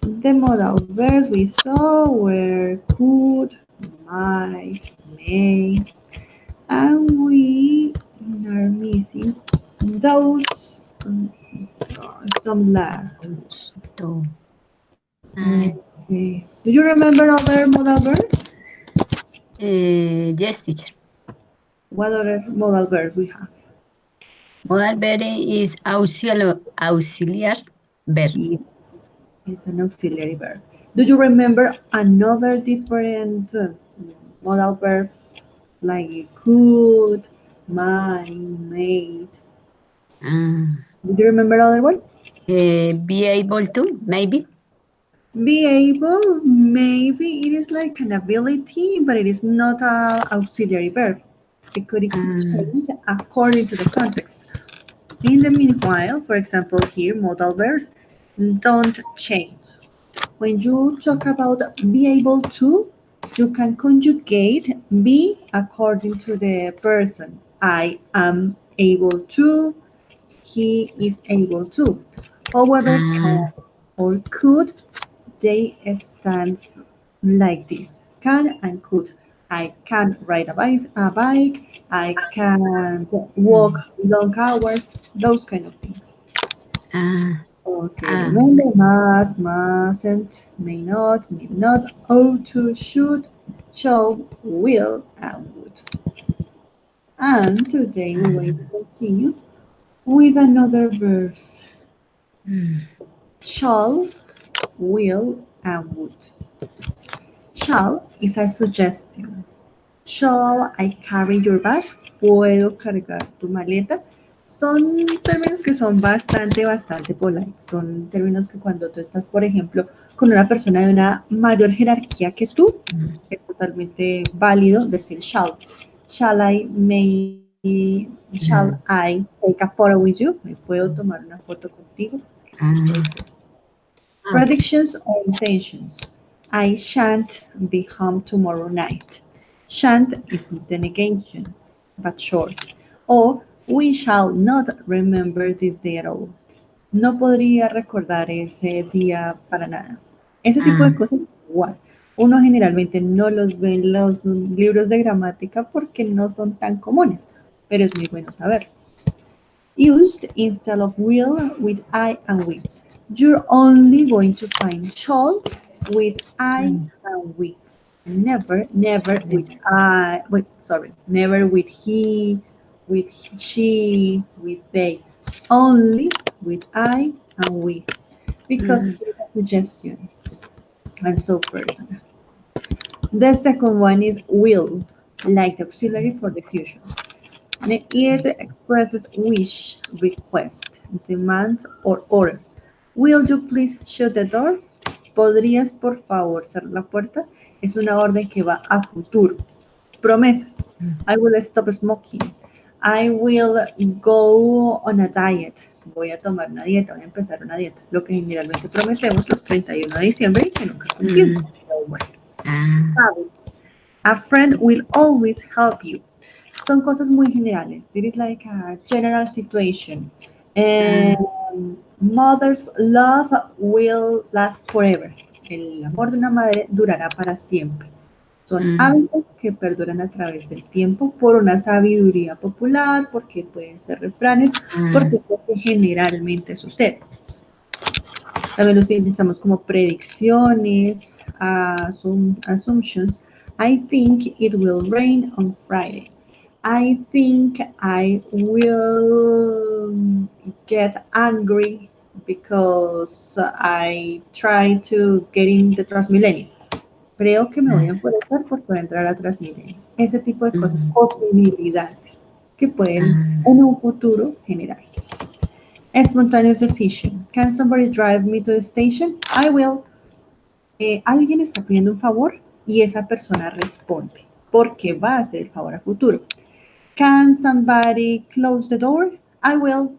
The modal verbs we saw were could, might, may, and we are missing those some last. To. Okay. Do you remember other modal verbs? Yes, teacher. What other modal verbs we have? Modal verb is auxiliar verb. Yes, it's an auxiliary verb. Do you remember another different modal verb like could, might, made? Uh, Do you remember other one? be able to, maybe. Be able, maybe it is like an ability, but it is not an auxiliary verb because it could Uh, change according to the context. In the meanwhile, for example, here modal verbs don't change. When you talk about be able to, you can conjugate be according to the person. I am able to, he is able to. However, uh, can or could, they stands like this. Can and could. I can ride a bike. I can walk long hours. Those kind of things. uh, Okay, uh, remember must, mustn't, may not, need not, ought to, should, shall, will, and would. And today we're going to continue with another verse. mm, Shall, will, and would. Shall is a suggestion. Shall I carry your bag? ¿Puedo cargar tu maleta? Son términos que son bastante polite. Son términos que cuando tú estás, por ejemplo, con una persona de una mayor jerarquía que tú, mm, es totalmente válido decir shall. Shall mm, I take a photo with you? ¿Me puedo tomar una foto contigo? uh, okay. Predictions or intentions. I shan't be home tomorrow night. Shan't is the negation, but short. O we shall not remember this day at all. No podría recordar ese día para nada. Ese tipo Uh, de cosas, igual. Uno generalmente no los ve en los libros de gramática porque no son tan comunes, pero es muy bueno saber. Used instead of will with I and we. You're only going to find shall with I mm, and we. Never with I, wait, sorry, never with he, with she, with they. Only with I and we. Because mm, it is a suggestion and so personal. The second one is will, like the auxiliary for the future. It expresses wish, request, demand, or order. Will you please shut the door? ¿Podrías por favor cerrar la puerta? Es una orden que va a futuro. Promesas. mm, I will stop smoking. I will go on a diet. Voy a tomar una dieta, voy a empezar una dieta. Lo que generalmente prometemos los 31 de diciembre y que nunca cumplimos. mm, Pero bueno. uh, Habits. A friend will always help you. Son cosas muy generales. It is like a general situation. uh, Mother's love will last forever. El amor de una madre durará para siempre. Son mm, hábitos que perduran a través del tiempo por una sabiduría popular, porque pueden ser refranes, porque uh, es lo que generalmente sucede. También los utilizamos como predicciones, assumptions. I think it will rain on Friday. I think I will get angry because I try to get in the Transmilenio. Creo que me voy a enfurecer porque voy a entrar a Transmilenio. Ese tipo de cosas, mm, posibilidades que pueden uh, en un futuro generarse. Spontaneous decision. Can somebody drive me to the station? I will. Alguien está pidiendo un favor y esa persona responde porque va a hacer el favor a futuro. Can somebody close the door? I will.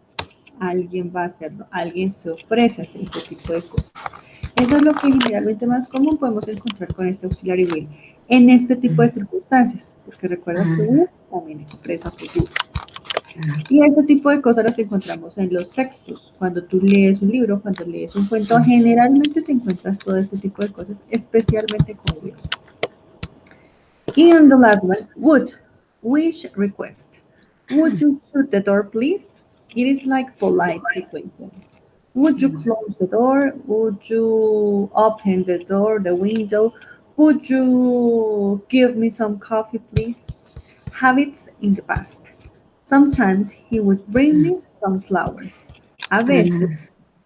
Alguien va a hacerlo. Alguien se ofrece a hacer este tipo de cosas. Eso es lo que generalmente más común podemos encontrar con este auxiliary will en este tipo de mm, circunstancias, porque recuerda que uh, will también expresa futuro. Y ese tipo de cosas las encontramos en los textos. Cuando tú lees un libro, cuando lees un cuento, generalmente te encuentras todo este tipo de cosas, especialmente con will. And the last one, would. Wish, request. Would you shut the door, please? It is like polite situation. Would you close the door? Would you open the door, the window? Would you give me some coffee, please? Habits in the past. Sometimes he would bring me some flowers. A veces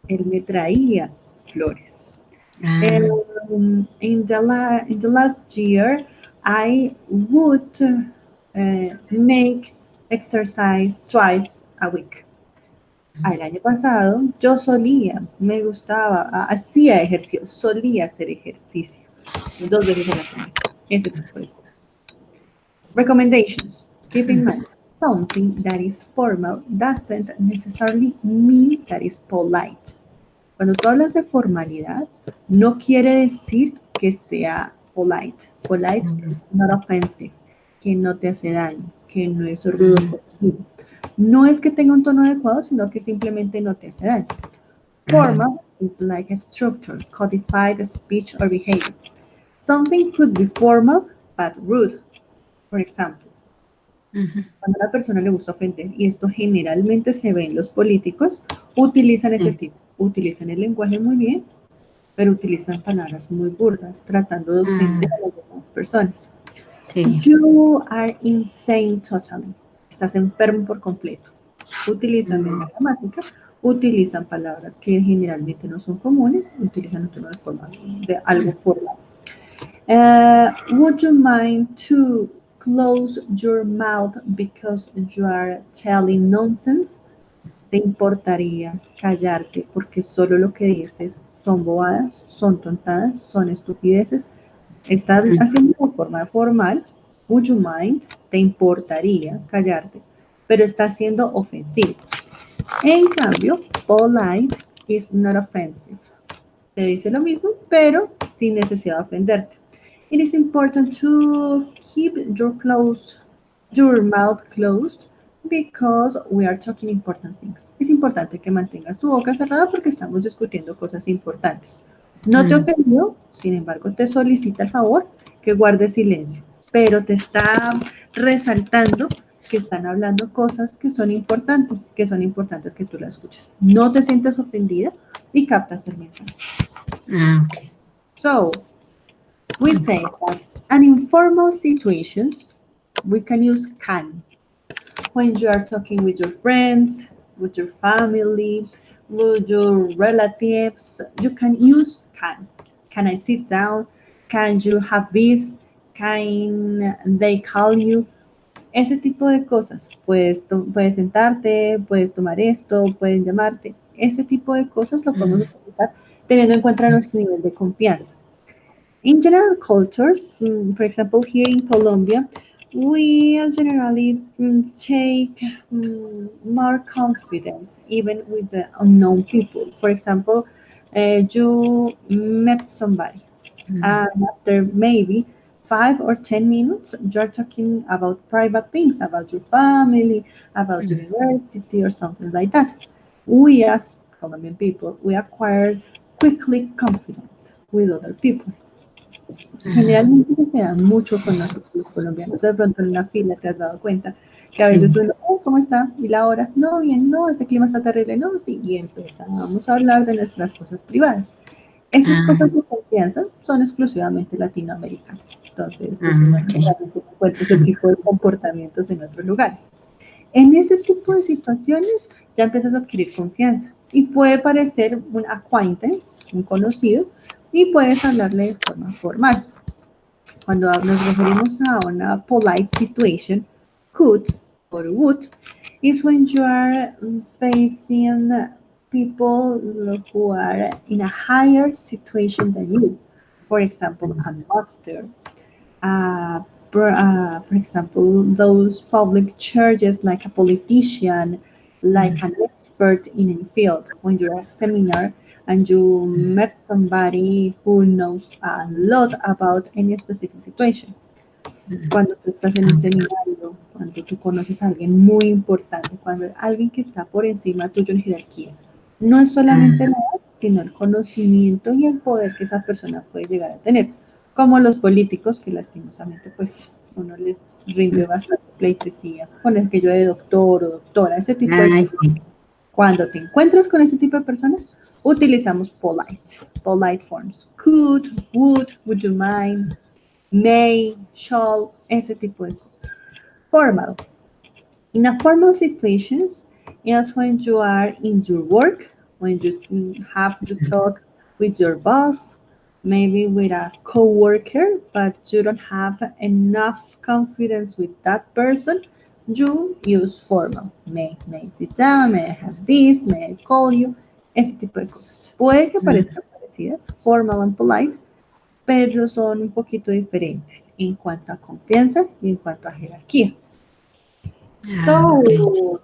él me traía flores. In the last year, I would make exercise twice a week. El año pasado yo me gustaba, hacía ejercicio, solía hacer ejercicio 2 veces a la semana. Ese tipo de cosas. Recommendations. Keep in mind, something that is formal doesn't necessarily mean that is polite. Cuando tú hablas de formalidad, no quiere decir que sea polite. Polite is not offensive, que no te hace daño, que no es rudo contigo. No es que tenga un tono adecuado, sino que simplemente no te hace daño. Formal is like a structure, codified speech or behavior. Something could be formal but rude. For example, cuando a una persona le gusta ofender, y esto generalmente se ve en los políticos, utilizan ese tipo, utilizan el lenguaje muy bien, pero utilizan palabras muy burdas, tratando de ofender a las demás personas. You are insane totally. Estás enfermo por completo. Utilizan en la gramática, utilizan palabras que generalmente no son comunes, utilizan otro de forma de algo formal. Would you mind to close your mouth because you are telling nonsense? ¿Te importaría callarte porque solo lo que dices son bobadas, son tontadas, son estupideces? Está haciendo de forma formal. Would you mind? ¿Te importaría callarte? Pero está siendo ofensivo. En cambio, polite is not offensive. Te dice lo mismo, pero sin necesidad de ofenderte. It is important to keep your mouth closed because we are talking important things. Es importante que mantengas tu boca cerrada porque estamos discutiendo cosas importantes. No te ofendió, sin embargo, te solicita el favor que guardes silencio, pero te está resaltando que están hablando cosas que son importantes que tú las escuches. No te sientes ofendida y captas el mensaje. Okay. So, we say that in informal situations, we can use can. When you are talking with your friends, with your family, with your relatives, you can use can. Can I sit down? Can you have this? Can they call you? Ese tipo de cosas. Puedes sentarte, puedes tomar esto, pueden llamarte. Ese tipo de cosas lo podemos utilizar teniendo en cuenta nuestro nivel de confianza. In general cultures, for example, here in Colombia, we generally take more confidence even with the unknown people. For example, you met somebody, and after maybe 5 or 10 minutes, you're talking about private things, about your family, about university, or something like that. We, as Colombian people, we acquire quickly confidence with other people. Generalmente se da mucho con nosotros los colombianos. De pronto en una fila te has dado cuenta que a veces uno, oh, ¿cómo está? Y la hora, no, bien, no, este clima está terrible, no, sí, y empezamos a hablar de nuestras cosas privadas. Esas cosas de confianza son exclusivamente latinoamericanas. Entonces, pues uno realmente encuentra ese tipo de comportamientos en otros lugares. En ese tipo de situaciones ya empiezas a adquirir confianza y puede parecer un acquaintance, un conocido, y puedes hablarle de forma formal. Cuando nos referimos a una polite situation, could or would is when you are facing people who are in a higher situation than you. For example, a master, for example, those public charges like a politician, like an expert in any field. When you're at a seminar and you met somebody who knows a lot about any specific situation. Cuando tú estás en un seminario, cuando tú conoces a alguien muy importante, cuando alguien que está por encima tuyo en jerarquía, no es solamente la edad, sino el conocimiento y el poder que esa persona puede llegar a tener, como los políticos que lastimosamente pues uno les rinde bastante pleitesía con aquello de doctor o doctora, ese tipo de Ay, cosas. sí. Cuando te encuentras con ese tipo de personas, utilizamos polite forms. Could, would you mind, may, shall, ese tipo de cosas. Formal. In a formal situations is when you are in your work, when you have to talk with your boss, maybe with a coworker, but you don't have enough confidence with that person, you use formal. May sit down, may I have this, may I call you, ese tipo de cosas. Puede que parezcan parecidas, formal and polite, pero son un poquito diferentes en cuanto a confianza y en cuanto a jerarquía. Okay. So,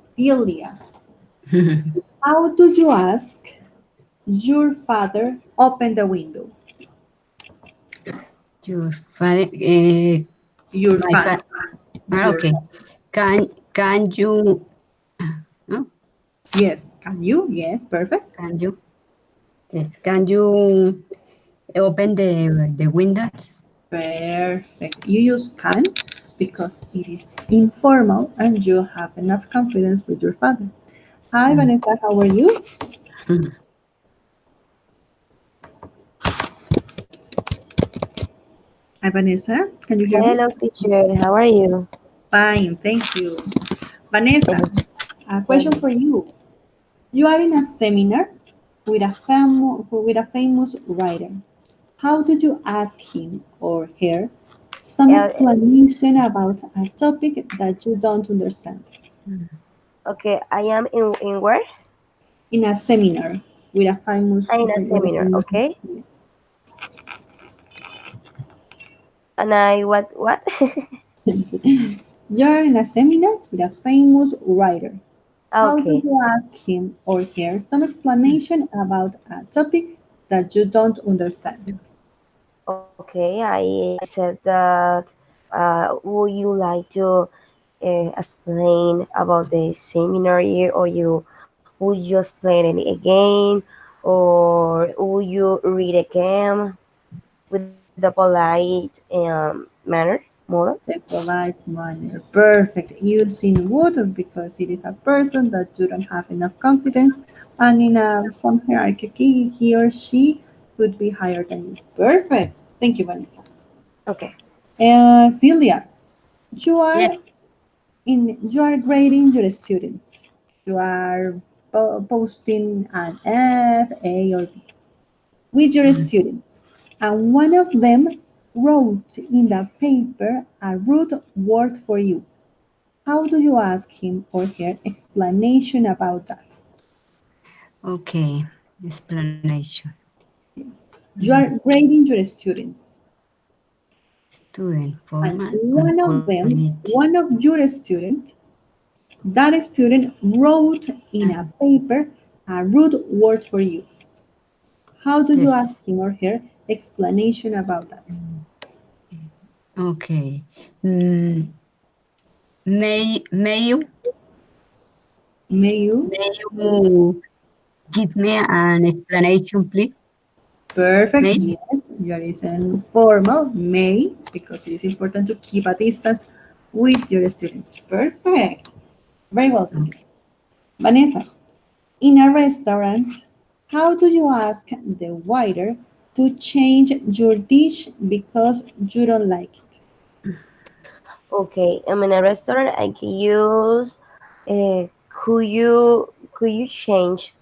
Celia, how do you ask your father open the window? Your father, Your my father, father. Ah, your okay. Can you? No, yes. Can you? Yes, perfect. can you? Yes. Can you open the windows? Perfect. You use can because it is informal and you have enough confidence with your father. Hi, Vanessa, how are you? Hi, Vanessa, can you hear me? Hello, teacher. How are you? Fine, thank you. Vanessa, a question for you. You are in a seminar with a famous writer. How do you ask him or her some Uh, explanation about a topic that you don't understand? okay, I am in where? In a seminar with a famous, I'm in a with a seminar, famous okay? And I what? You're in a seminar with a famous writer. How do Okay, you ask him or her some explanation about a topic that you don't understand? okay. I said that. Would you like to explain about the seminar year, or would you explain it again, or would you read again with the polite manner model? The polite manner. Perfect. Using would because it is a person that you don't have enough confidence, and in some hierarchy, he or she would be higher than you. Perfect. Thank you, Vanessa. Okay. Celia, you Yes. are you are grading your students. You are posting an F, A, or B with your students, and one of them wrote in the paper a rude word for you. How do you ask him or her explanation about that? Okay. Explanation. Yes. You are grading your students, Student, and formal and one of them, polite. one of your students, that student wrote in a paper a rude word for you. How do you Yes. ask him or her explanation about that? Okay. Mm, may May you? may you give me an explanation, please? Perfect. May. Yes, you are using formal may because it is important to keep a distance with your students. Perfect. Very well, Celine. Okay. Vanessa, in a restaurant, how do you ask the waiter to change your dish because you don't like it? Okay, I'm in a restaurant. I can use. Could you change?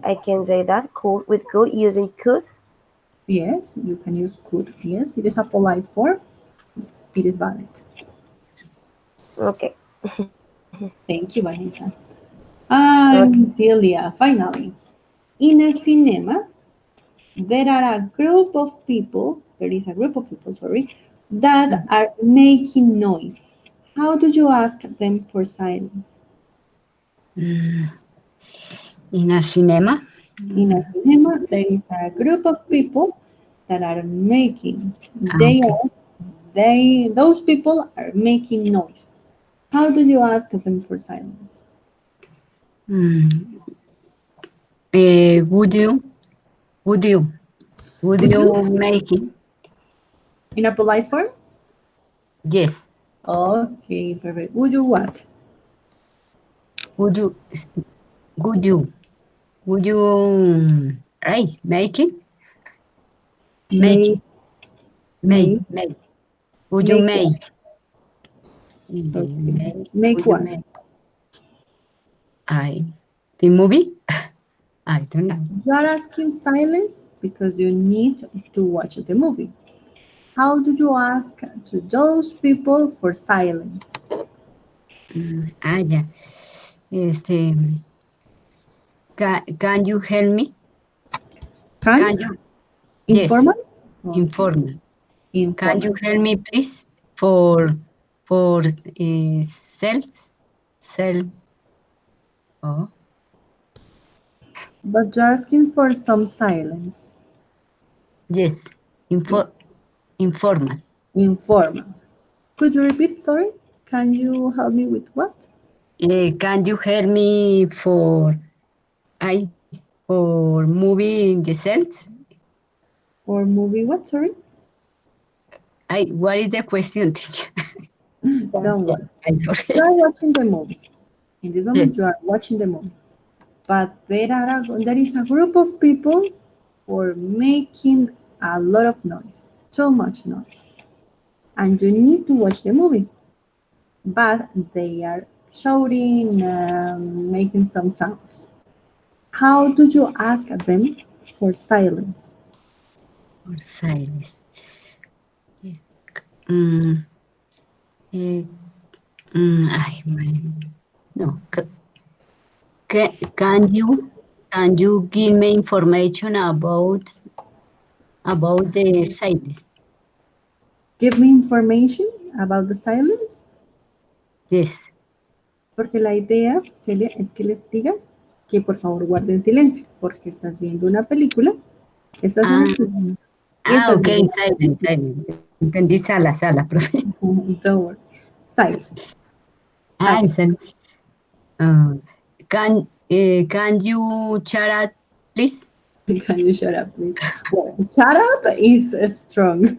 I can say that could with could using could. Yes, you can use could. Yes, it is a polite form. Yes, it is valid. Okay. Thank you, Vanessa. Okay. And Celia, finally, in a cinema, there is a group of people, sorry, that are making noise. How do you ask them for silence? Mm, in a cinema. In a cinema, there is a group of people that are making. Okay. Those people are making noise. How do you ask them for silence? Mm. Would you? Would you? Would Would you? you make it? In a polite form? Yes. Okay, perfect. Would you what? Would you? Would you? Would you? Make it? Make Make, it? Make? make, Make? Would you make what? make? Okay. Make? Make Would you what? make? I the movie? I don't know. You are asking silence because you need to watch the movie. How do you ask to those people for silence? Ya. Este, can you help me? Can? Can you? Yes, Informal? Okay. informal. Can you Informal. help me, please? For sales, sell. Oh, But you're asking for some silence. yes, informal. Informal. Could you repeat? Sorry. Can you help me with what? Can you help me for movie in the sales? Or movie what? Sorry. What is the question, teacher? Don't worry. I'm You sorry. are watching the movie. In this Yes. moment, you are watching the movie. But there is a group of people who are making a lot of noise, too much noise. And you need to watch the movie. But they are shouting, making some sounds. How do you ask them for silence? For silence. Yeah. Mm, eh, no. Can you give me information about the silence? Give me information about the silence, Yes. porque la idea, Celia, es que les digas que por favor guarden silencio, porque estás viendo una película, estás en Ah, el cine y estás ok, viendo una silence, película. silence. Entendí sala, profe. Don't worry. Silence. Ah, Okay. silence. Uh, can you shut up, please? Can you shut up, please? Well, shut up is strong.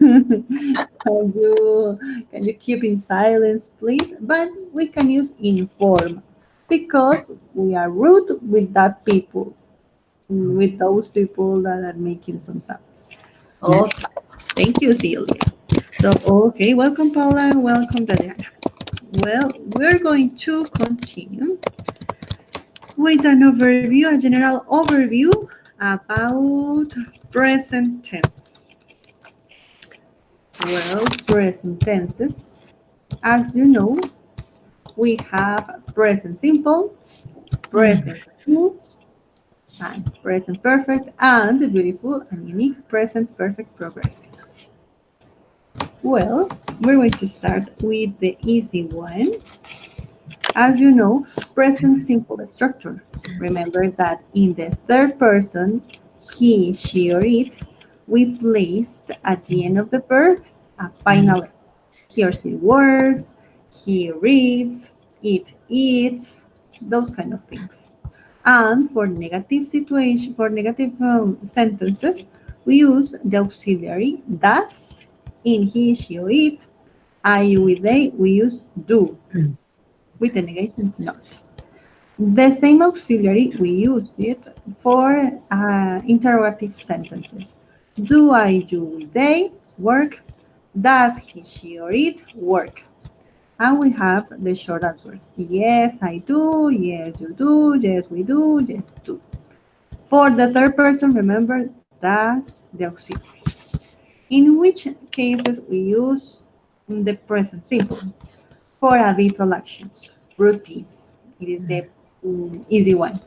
Can you keep in silence, please? But we can use inform because we are rude with that people, with those people that are making some sounds. Yeah. Okay, thank you, Sylvia. So, okay, welcome, Paula, and welcome, Tatiana. Well, we're going to continue with an overview, a general overview about present tenses. Well, present tenses, as you know, we have present simple, Mm. present continuous, and present perfect, and the beautiful and unique present perfect progressive. Well, we're going to start with the easy one. As you know, present simple structure. Remember that in the third person, he, she, or it, we placed at the end of the verb a final letter. He or she works, he reads, it eats, those kind of things. And for negative situation, for negative sentences, we use the auxiliary does in he, she, or it. I with they, we use do Mm. with the negation not. The same auxiliary, we use it for interrogative sentences. Do I, you, will they work? Does he, she, or it work? And we have the short answers. Yes, I do. Yes, you do. Yes, we do. Yes, we do. For the third person, remember, does the auxiliary. In which cases we use the present simple for habitual actions, routines. It is the easy one.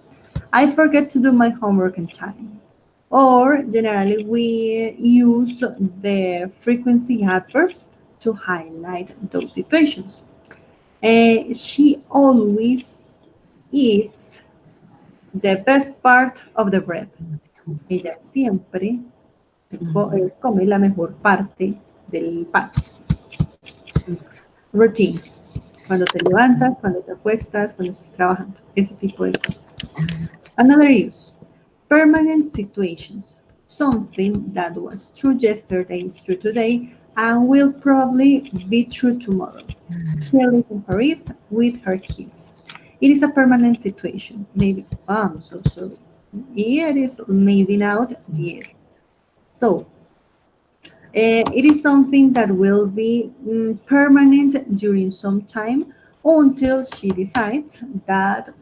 I forget to do my homework in time. Or generally, we use the frequency adverbs to highlight those situations. She always eats the best part of the bread. Ella siempre come la mejor parte del pan. Routines. Cuando te levantas, cuando te acuestas, cuando estás trabajando. Ese tipo de cosas. Another use. Permanent situations. Something that was true yesterday is true today and will probably be true tomorrow. She lives in Paris with her kids. It is a permanent situation. Maybe, oh, I'm so sorry. Yeah, it is amazing out. Yes. So, it is something that will be permanent during some time until she decides that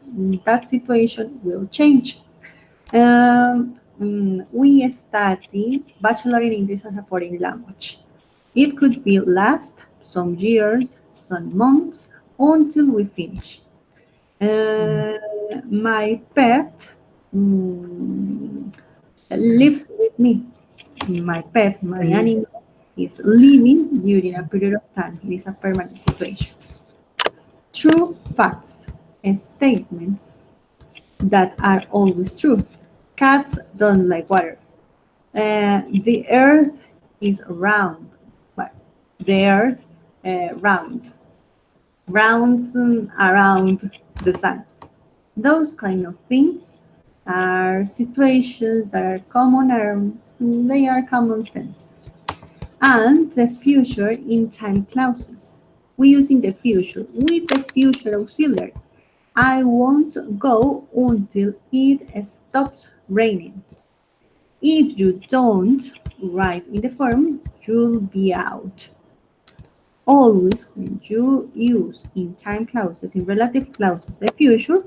that situation will change. We study Bachelor in English as a foreign language. It could be last some years, some months, until we finish. My pet mm, lives with me. My pet, my animal, is living during a period of time. It is a permanent situation. True facts, statements that are always true. Cats don't like water. The earth is round. Well, the earth round. Rounds around the sun. Those kind of things are situations that are common, they are common sense. And the future in time clauses. We using the future with the future auxiliary. I won't go until it stops raining. If you don't write in the form, you'll be out. Always, when you use in time clauses, in relative clauses, the future,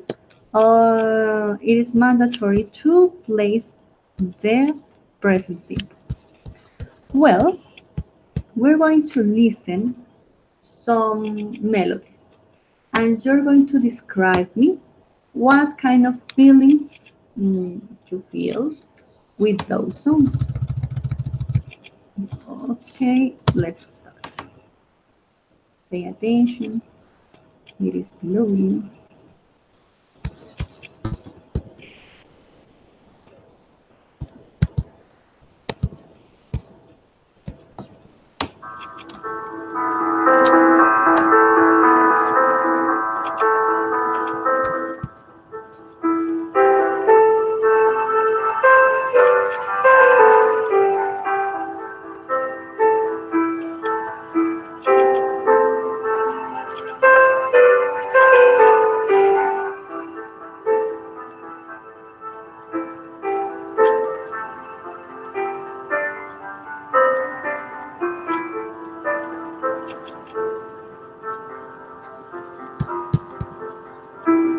it is mandatory to place the present simple. Well, we're going to listen some melodies, and you're going to describe me what kind of feelings you feel with those songs. Okay, let's start. Pay attention. It is loading.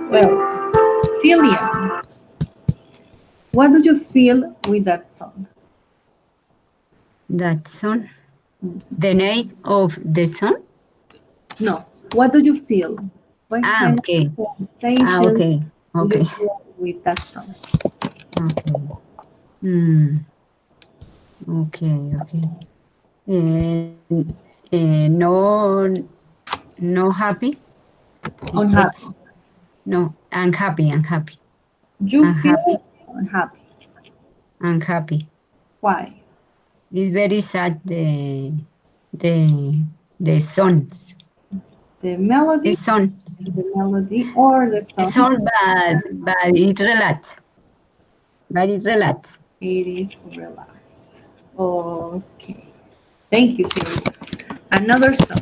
Well, Celia, what do you feel with that song? That song. The name of the song? No, what do you feel? What kind Okay. of sensation Okay. do you Okay. feel with that song? Okay. Hmm. Okay. Okay. And no, no happy. It's Unhappy. no. I'm happy. I'm happy. You I'm happy. feel unhappy. I'm happy. Why? It's very sad. The songs. The The melody, song. or the The song? song, but it relax. But it relax. It is relax. Okay. Thank you, Celia. Another song.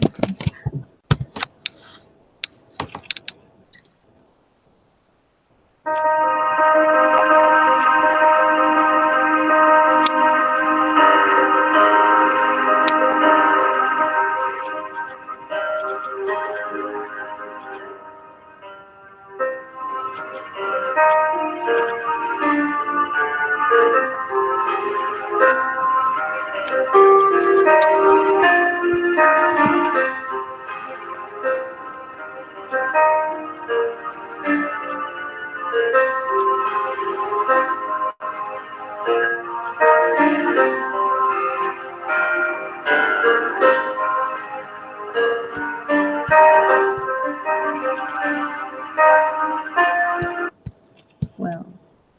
Well,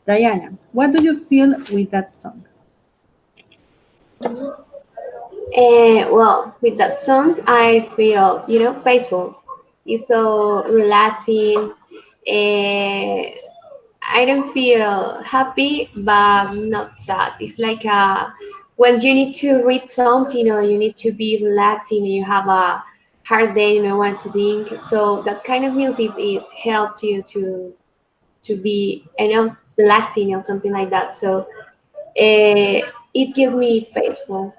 Diana, what do you feel with that song? Well, with that song, I feel, peaceful. It's so relaxing. Uh, I don't feel happy, but not sad. It's like when you need to read something or you need to be relaxing and you have a hard day and you don't want to think. So that kind of music, it helps you to be, relaxing or something like that. So it gives me peaceful,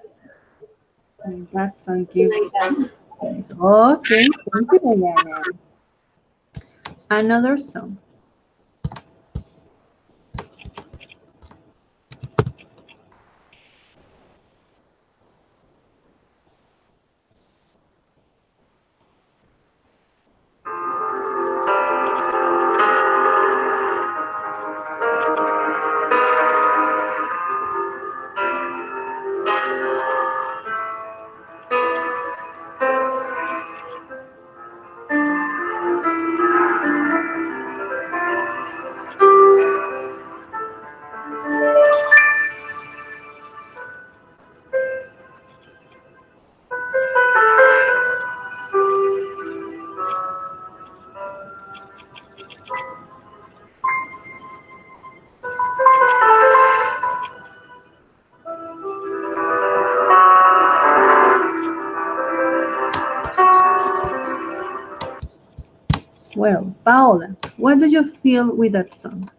That song something like gives that. you peace. Okay, thank you, Diana. Another song. Well, Paola, what do you feel with that song?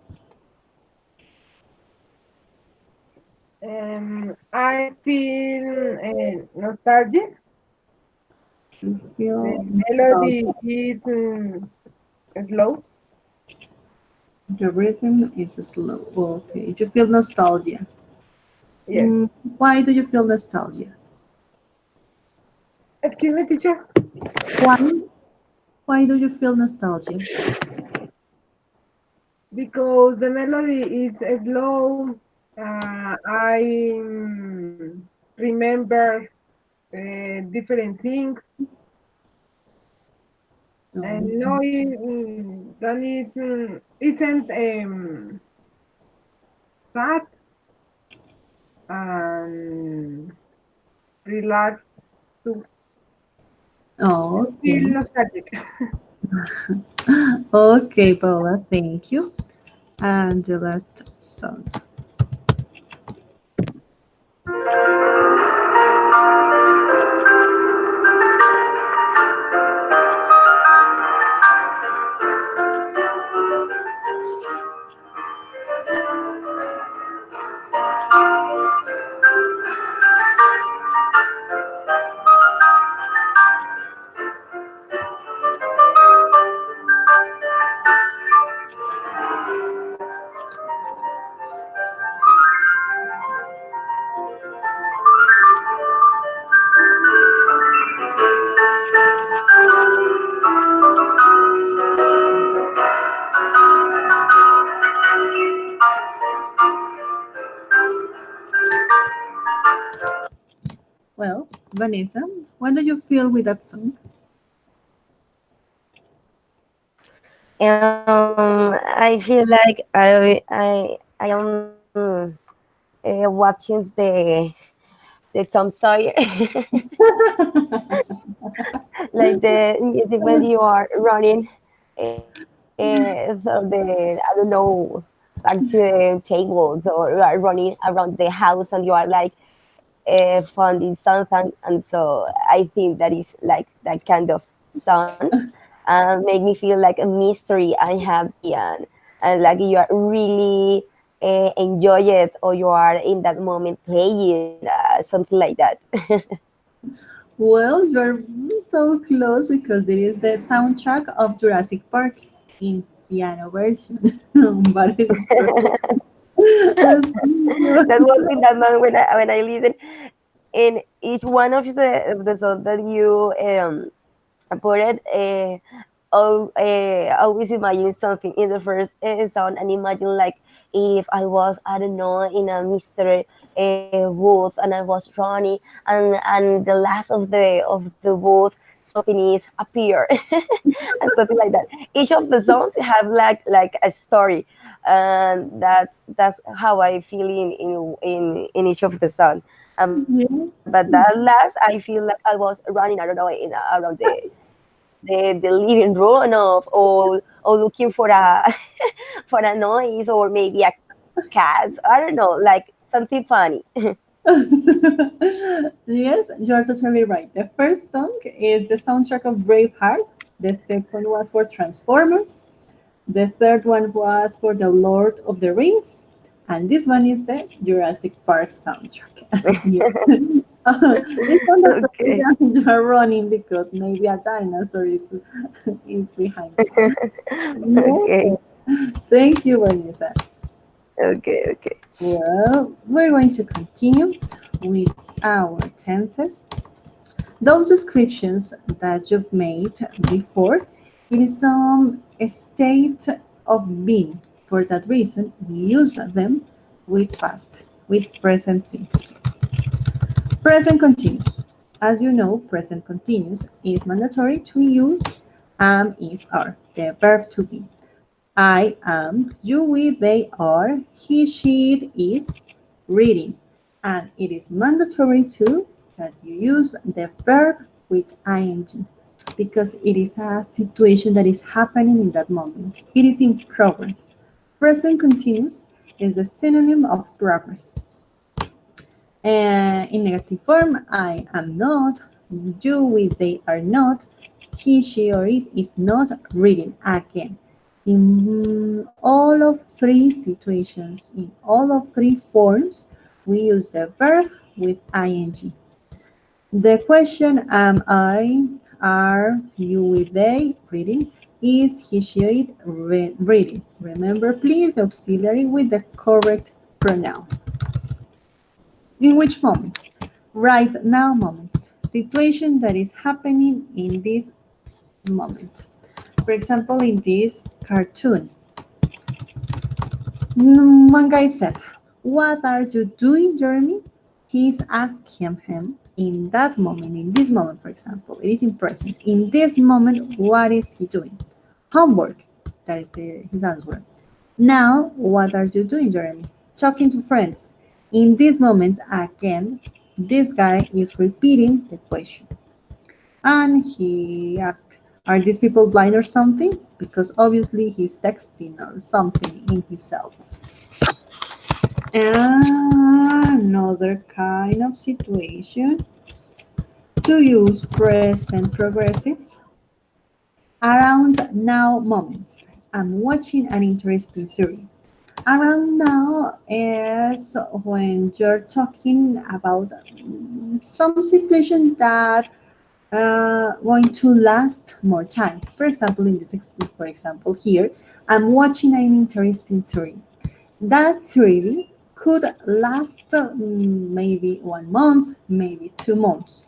I feel nostalgic. You The feel melody nostalgia. is slow. The rhythm is slow. Okay, you feel nostalgia. Yes. Why do you feel nostalgia? Excuse me, teacher. Why? Why do you feel nostalgia? Because the melody is slow. I remember different things, and Oh, no, that is isn't sad and relaxed to oh, feel okay. nostalgic. Okay, Paola, thank you. And the last song. Well, Vanessa, what do you feel with that song? I feel like I am watching the Tom Sawyer, like the music when you are running through the, I don't know, back to the tables, or you are running around the house and you are like finding something. And so I think that is like that kind of songs make me feel like a mystery and happy, and like you are really enjoy it, or you are in that moment playing something like that. Well, you're so close because it is the soundtrack of Jurassic Park in piano version. But it's That was in that moment when I listen in each one of the songs that you put it. Always imagine something in the first song, and imagine like if I was, I don't know, in a mystery booth and I was running, and the last of the booth something is appear and something like that. Each of the songs have like a story, and that's how I feel in each of the song. But that Yes. last, I feel like I was running, I don't know, around the living room of, or looking for a for a noise, or maybe a cat. I don't know, like something funny. Yes, you're totally right. The first song is the soundtrack of Braveheart. The second was for Transformers. The third one was for The Lord of the Rings. And this one is the Jurassic Park soundtrack. Yes. It's on the Okay. song you are running because maybe a dinosaur is behind you. Okay. Yes. Thank you, Vanessa. Okay. Okay. Well, we're going to continue with our tenses. Those descriptions that you've made before, it is a state of being. For that reason, we use them with past, with present simple. Present continuous. As you know, present continuous is mandatory to use am, is, are, the verb to be. I am, you, we, they are, he, she, it is reading. And it is mandatory too that you use the verb with ing because it is a situation that is happening in that moment. It is in progress. Present continuous is the synonym of progress. In negative form, I am not, you, we, they are not, he, she, or it is not reading again. In all of three situations, in all of three forms, we use the verb with ing. The question am I, are you, we, they reading? Is he, she, it reading? Remember, please, auxiliary with the correct pronoun. In which moments? Right now moments. Situation that is happening in this moment. For example, in this cartoon, one guy said, "What are you doing, Jeremy?" He's asking him in that moment, in this moment, for example, it is in present. In this moment, what is he doing? Homework. That is his answer. Now, what are you doing, Jeremy? Talking to friends. In this moment, again, this guy is repeating the question. And he asked, are these people blind or something? Because obviously he's texting or something in his cell phone. Another kind of situation to use present progressive around now moments. I'm watching an interesting series. Around now is when you're talking about some situation that going to last more time. For example, in this, for example, here, I'm watching an interesting series. That series could last maybe 1 month, maybe 2 months.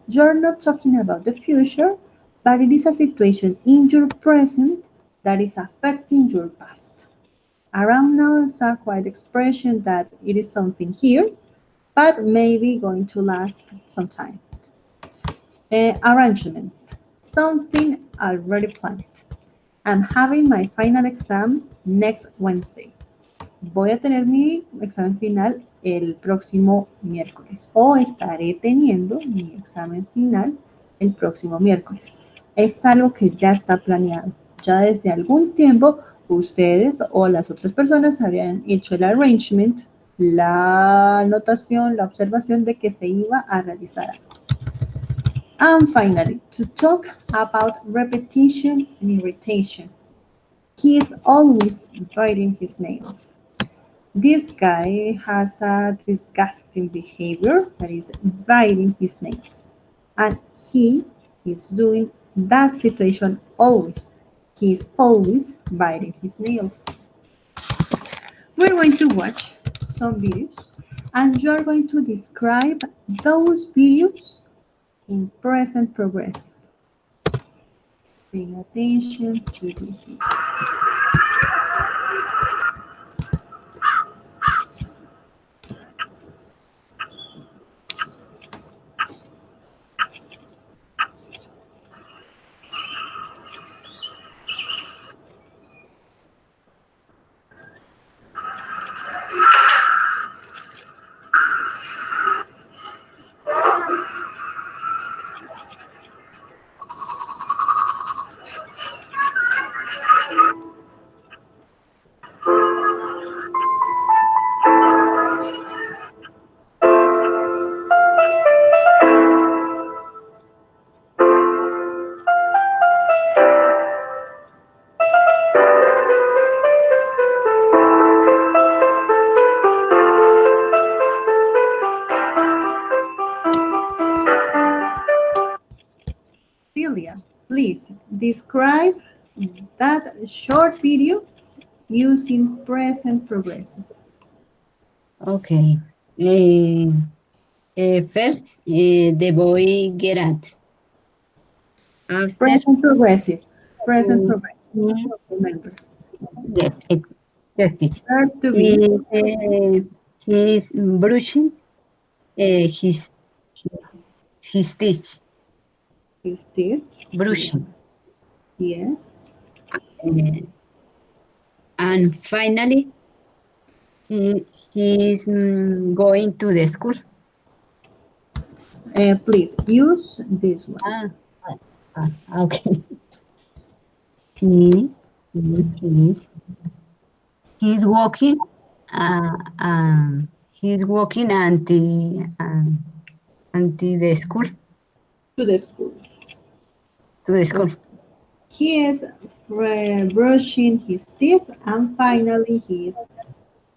You're not talking about the future, but it is a situation in your present that is affecting your past. Around now is a quiet expression that it is something here, but maybe going to last some time. Arrangements. Something already planned. I'm having my final exam next Wednesday. Voy a tener mi examen final el próximo miércoles o estaré teniendo mi examen final el próximo miércoles. Es algo que ya está planeado. Ya desde algún tiempo ustedes o las otras personas habían hecho el arrangement, la anotación, la observación de que se iba a realizar algo. And finally, to talk about repetition and irritation. He is always biting his nails. This guy has a disgusting behavior that is biting his nails. And he is doing that situation always. He is always biting his nails. We're going to watch some videos and you're going to describe those videos in present progressive. Pay attention to this video. describe that short video using present progressive. Okay. First, the boy get out. After, Present progressive. Present he, progressive. he- Remember. yes, just it. Verb to be. He, he's brushing his teeth. Is still. Brushing. Yes. Uh, and finally, he's going to the school. Please use this one. Ah, okay. He, he, he's walking. He's walking until the school. To the school. To the school. He is brushing his teeth and finally he is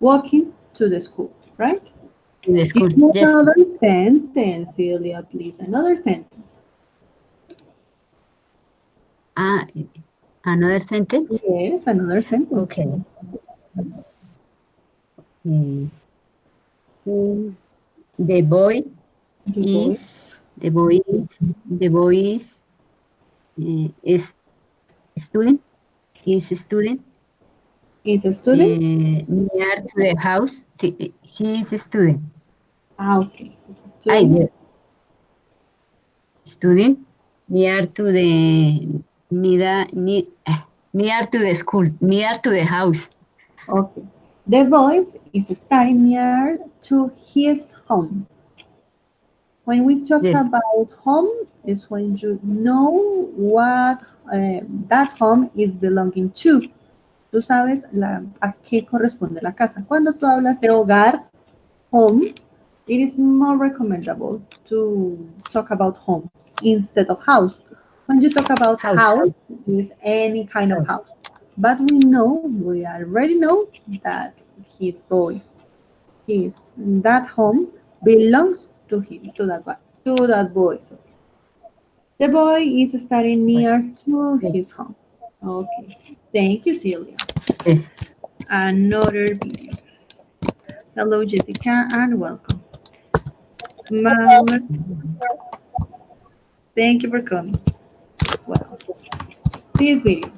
walking to the school, right? To the school. Give me Yes. another sentence, Celia, please. Another sentence. Ah, another sentence. Yes, another sentence. Okay. Mm, mm, The boy The boy is the boy the boy is student is a student is a student. near to the house. He is a student. Ah, okay. He's a I student. the student near to the near, near to the school, near to the house. Okay. The boy is studying near to his home. When we talk Yes, about home, is when you know what that home is belonging to. Tú sabes a qué corresponde la casa. Cuando tú hablas de hogar, home, it is more recommendable to talk about home instead of house. When you talk about house, house, it is any kind of house. house. But we already know that his boy, that home belongs to him, to that boy. So the boy is studying near to Yes, his home. Okay. Thank you, Celia. yes. Another video. Hello, Jessica, and welcome. Mahmoud, thank you for coming. Well, this video.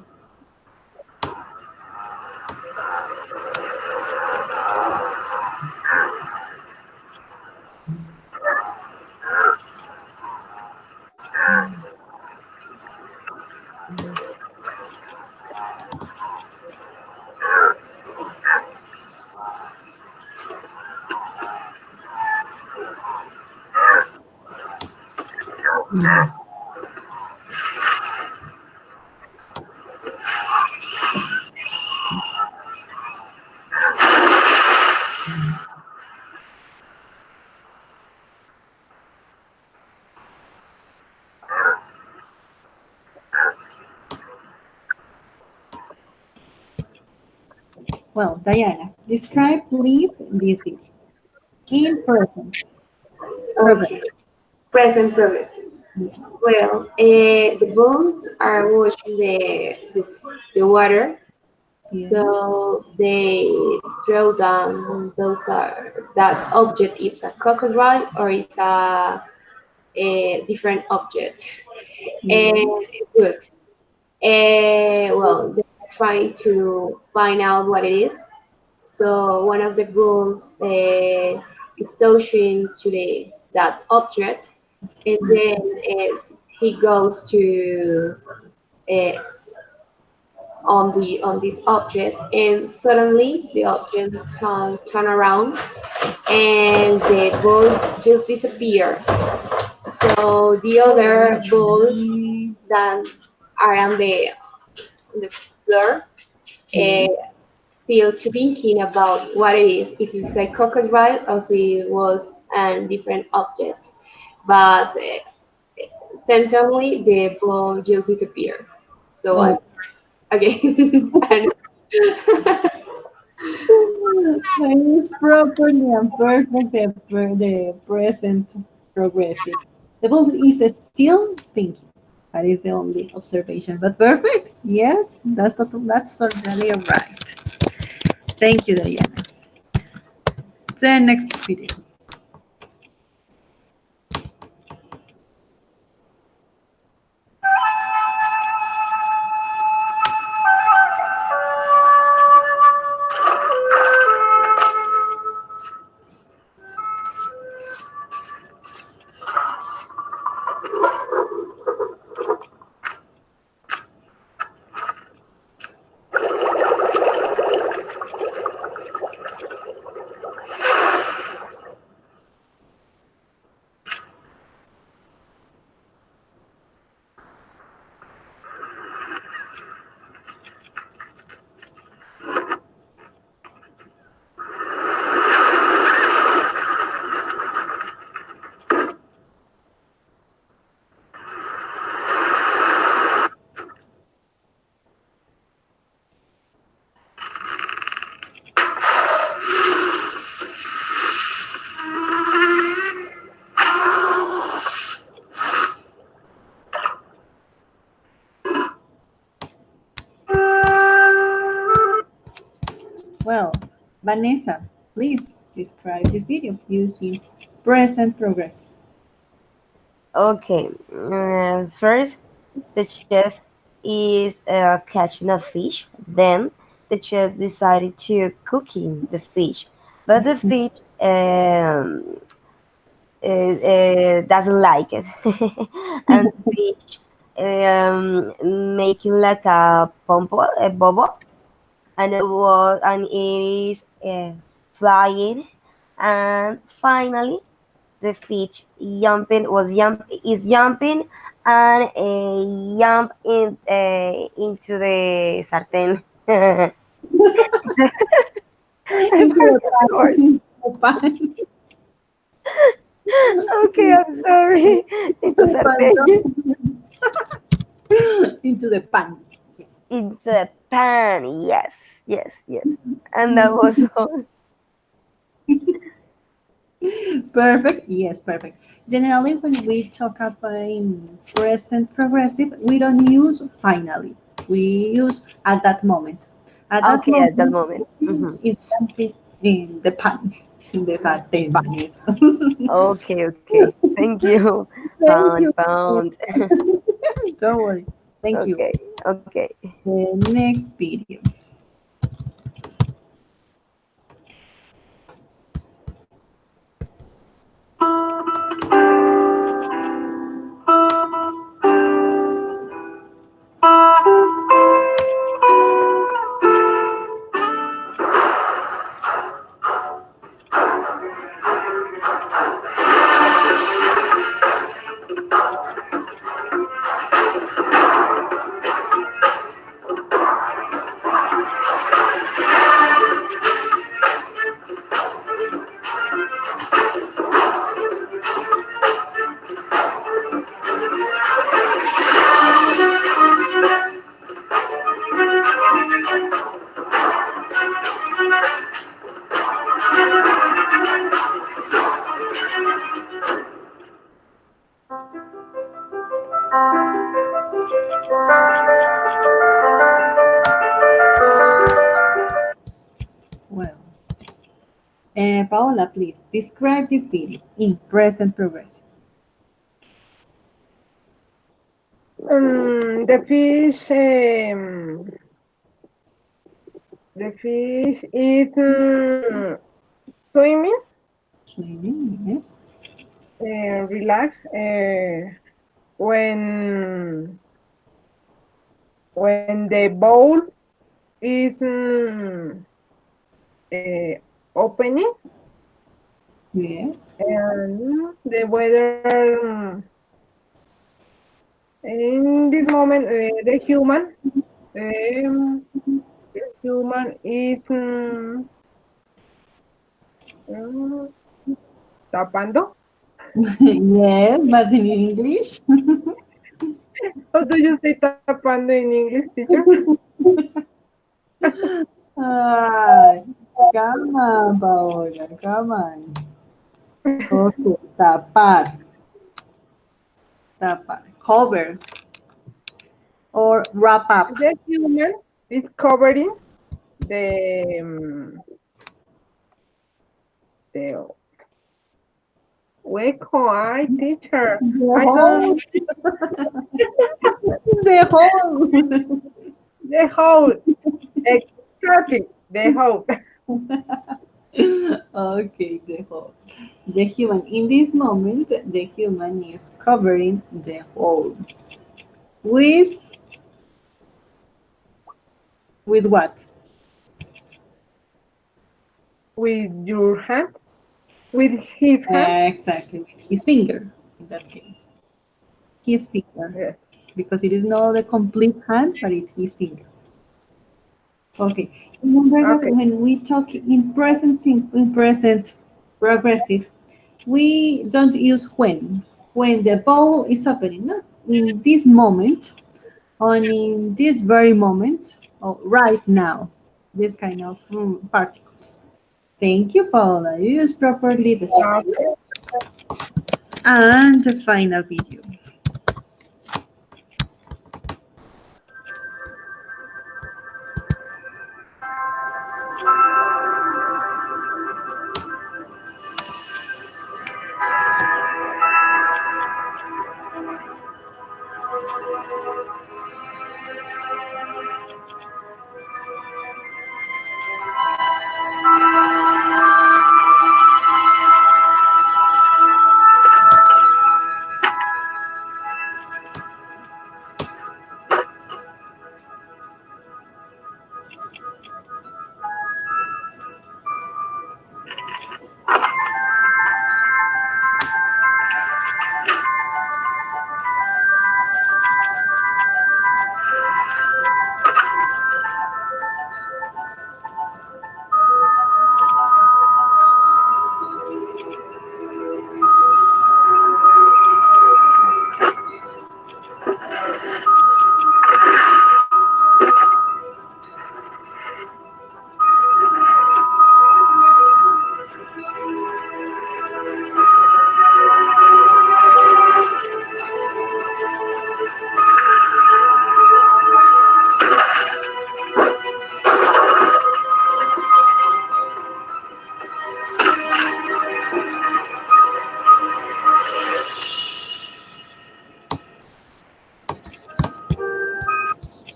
Well, Diana, describe please this video in present. Progress. Okay, present progressive. Well, the bulls are washing the water, Yeah. so they throw down that object is a crocodile or it's a different object. Yeah. And good. Well, they're trying to find out what it is. So one of the bulls is touching to that object, and then he goes to uh, on this object, and suddenly the object turn around, and the ball just disappear. So the other balls that are on the floor Yeah. still thinking about what it is, if it's a crocodile or if it was a different object. But centrally, the ball just disappeared. So Oh. again, and It's properly and perfect the present progressive. The book is still thinking That is the only observation, but perfect. Yes, that's totally right. Thank you, Diana. The next video. Well, Vanessa, please describe this video using present progressive. Okay, first the chef is catching a fish. Then the chef decided to cooking the fish, but the fish doesn't like it, and the fish making like a pompo, a bubble, and it is flying, and finally the fish is jumping and jump into the sartén. Into the Sorry. pan. The pan. Okay, I'm sorry. Into The pan. sartén. Into the pan. Into the pan. Yes, yes, yes. And that was all. Perfect. Yes, perfect. Generally, when we talk about present progressive, we don't use finally. We use at that moment. At that Okay, at that moment, moment. Hmm. is something in the pan, in the sartén pan. Okay, okay. Thank you. Thank Pound, you. pound. Don't worry. Thank you. Okay, okay. The next video. Well, Paola, please describe this video in present progressive. The fish, is swimming, Swimming, yes. relax. When the bowl is uh, opening, Yes. and the weather in this moment, um, human is mm, tapando. Yes, but in English. How do you say tapando in English, teacher? Ay, come on, Paola, come on. Okay, tapar, tapar, cover. or wrap up. The human is covering the the hueco. I teacher. The I whole, don't the whole. the whole exactly the whole. Okay, the whole. The human. In this moment, the human is covering the whole. With what? With your hands, with his hand. Exactly, with his finger. In that case, his finger, Yes. because it is not the complete hand, but it's his finger. Okay. Remember that Okay. when we talk in present, in present progressive, we don't use when. When the bowl is opening, no. In this moment, on in this very moment, or right now, this kind of particles. Thank you, Paula. You use properly the structure. Okay. And the final video.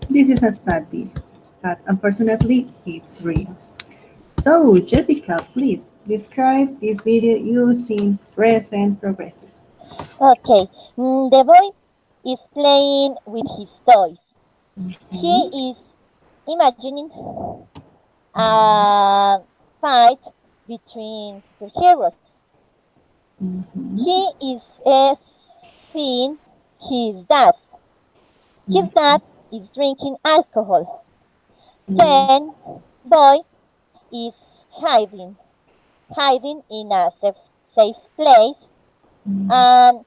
This is a sad video, but unfortunately, it's real. So, Jessica, please describe this video using present progressive. Okay, the boy is playing with his toys. Mhm, He is imagining a fight between superheroes. mhm, He is seeing his dad. His mhm, dad is drinking alcohol. mhm, Then, boy is hiding in a safe place, mhm. and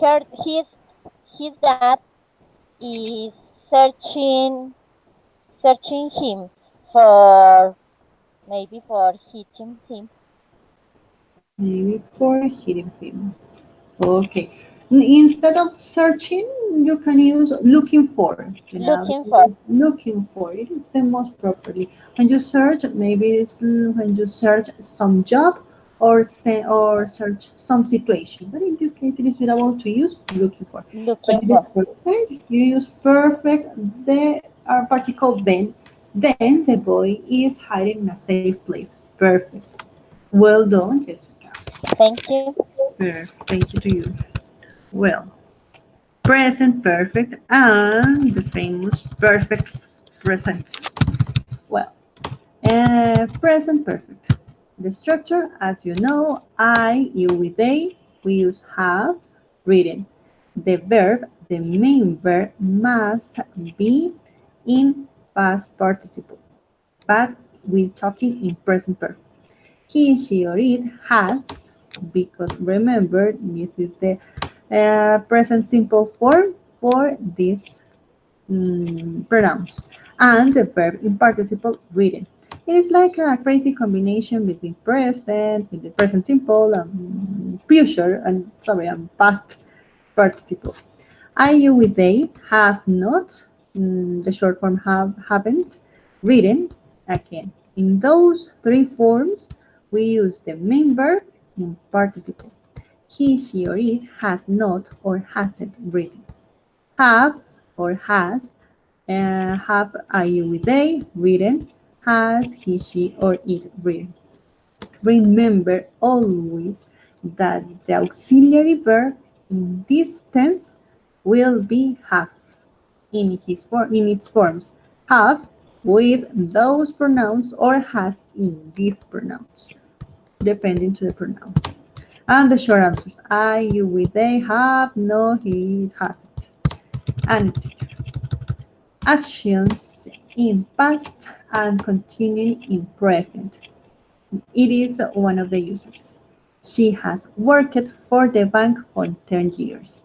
her, his dad is searching him for maybe for hitting him. Maybe for hidden film. Okay. Instead of searching, you can use looking for. Looking for. Looking for it is the most properly. When you search, maybe it's when you search some job or say or search some situation. But in this case, it is suitable to use looking for. But Looking it is for. perfect. You use perfect. The particle then. Then the boy is hiding in a safe place. Perfect. Well done, Jessica. Thank you. Thank you to you. Well, present perfect and the famous perfect presents. Well, present perfect. The structure, as you know, I, you with they, we use have, written. The verb, the main verb, must be in past participle, but we're talking in present perfect. He, she, or it has, because remember, this is the present simple form for these pronouns, and the verb in participle written. It is like a crazy combination between present, with the present simple, future, and past participle. I, you with they have not The short form haven't, written, again. In those three forms, we use the main verb in participle. He, she, or it has not or hasn't written. Have or has, have I, you, we, they written. Has he, she, or it written. Remember always that the auxiliary verb in this tense will be have in its forms. Have with those pronouns or has in these pronouns, depending to the pronoun. And the short answers: I, you, we, they, have, no, he, hasn't. And etc. Actions in past and continuing in present. It is one of the usages. She has worked for the bank for 10 years.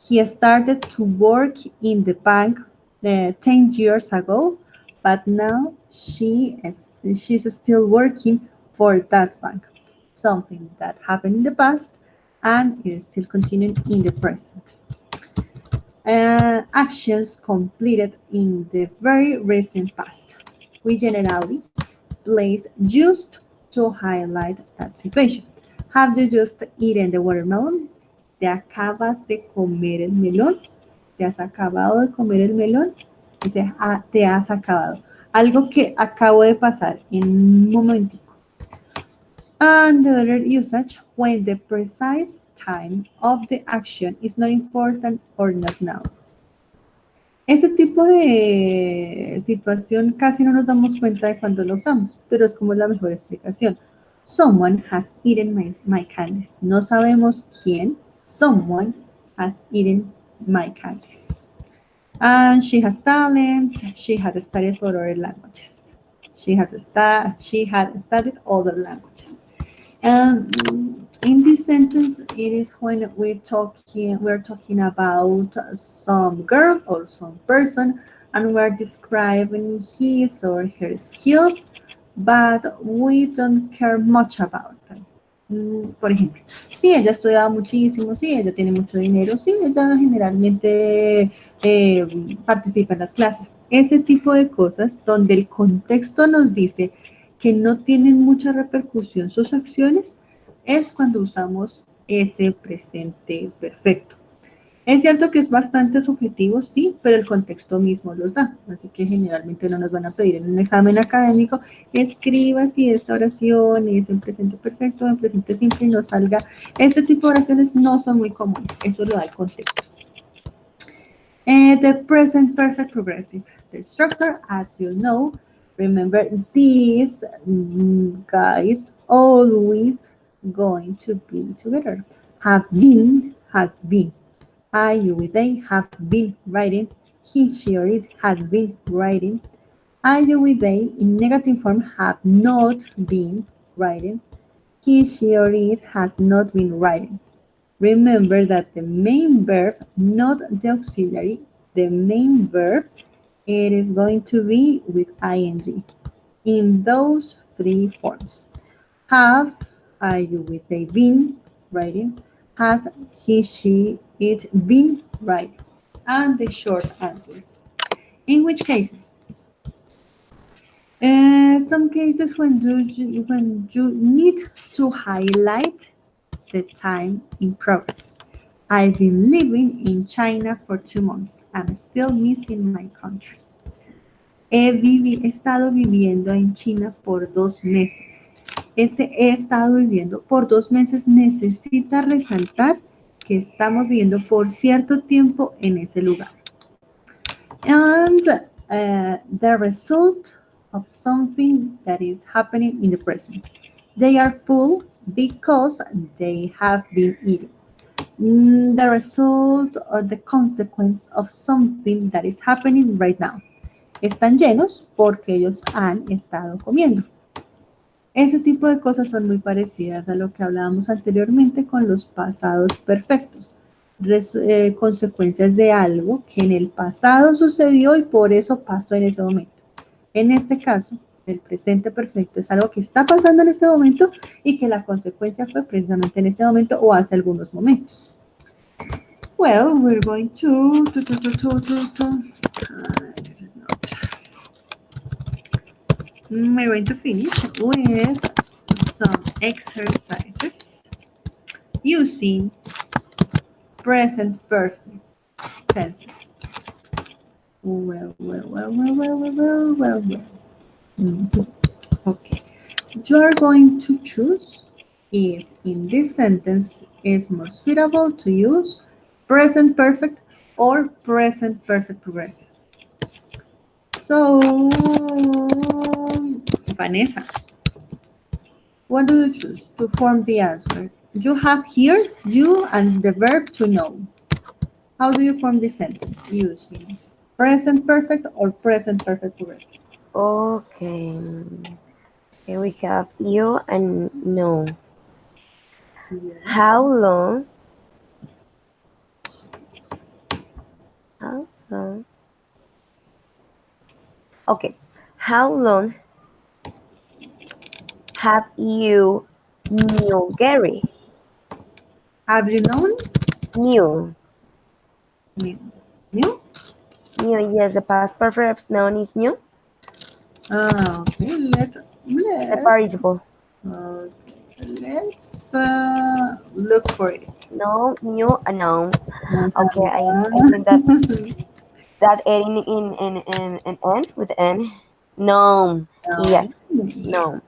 He started to work in the bank 10 years ago, but now she's still working for that bank. Something that happened in the past and is still continuing in the present. Actions completed in the very recent past. We generally place just to highlight that situation. Have you just eaten the watermelon? ¿Te acabas de comer el melón? ¿Te has acabado de comer el melón? Dice, te has acabado. Algo que acabo de pasar en un momentico. And the other usage, when the precise time of the action is not important or not now. Ese tipo de situación casi no nos damos cuenta de cuando lo usamos, pero es como la mejor explicación. Someone has eaten my candies. No sabemos quién. Someone has eaten my candies. And she has talents. She had studied for other languages. She had studied other languages. In this sentence, it is when we're talking about some girl or some person, and we're describing his or her skills, but we don't care much about them. Por ejemplo, sí, ella estudiaba muchísimo, sí, ella tiene mucho dinero, sí, ella generalmente participa en las clases. Ese tipo de cosas donde el contexto nos dice que no tienen mucha repercusión sus acciones, es cuando usamos ese presente perfecto. Es cierto que es bastante subjetivo, sí, pero el contexto mismo los da. Así que generalmente no nos van a pedir en un examen académico, escriba si esta oración es en presente perfecto, en presente simple y no salga. Este tipo de oraciones no son muy comunes, eso lo da el contexto. The present perfect progressive. The structure, as you know, remember these guys always going to be together. Have been, has been. I, you, they have been writing. He, she, or it has been writing. I, you, they in negative form have not been writing. He, she, or it has not been writing. Remember that the main verb, not the auxiliary, the main verb, it is going to be with ing in those three forms. Have, I, you, they been writing? Has he, she, it been writing? And the short answers. In which cases? Some cases when you need to highlight the time in progress. I've been living in China for 2 months. I'm still missing my country. He estado viviendo en China por 2 meses. Este he estado viviendo por 2 meses necesita resaltar que estamos viviendo por cierto tiempo en ese lugar. And the result of something that is happening in the present. They are full because they have been eating. The result or the consequence of something that is happening right now. Están llenos porque ellos han estado comiendo. Ese tipo de cosas son muy parecidas a lo que hablábamos anteriormente con los pasados perfectos. Consecuencias de algo que en el pasado sucedió y por eso pasó en ese momento. En este caso, el presente perfecto es algo que está pasando en este momento y que la consecuencia fue precisamente en este momento o hace algunos momentos. Well, we're going to this is not. We're going to finish with some exercises using present perfect tenses. Well. Mhm. Okay. You are going to choose if in this sentence is more suitable to use present perfect or present perfect progressive. So, Vanessa, what do you choose to form the answer? You have here you and the verb to know. How do you form the sentence using present perfect or present perfect progressive? Okay. Here we have you and no. How long? How long? Okay. How long have you knew Gary? Have you known? New. New. New? New, yes, the past perfect noun is new. Okay, The participle. let's look for it. No, new, a noun. Okay, I think that in n with n. No. Yes. No.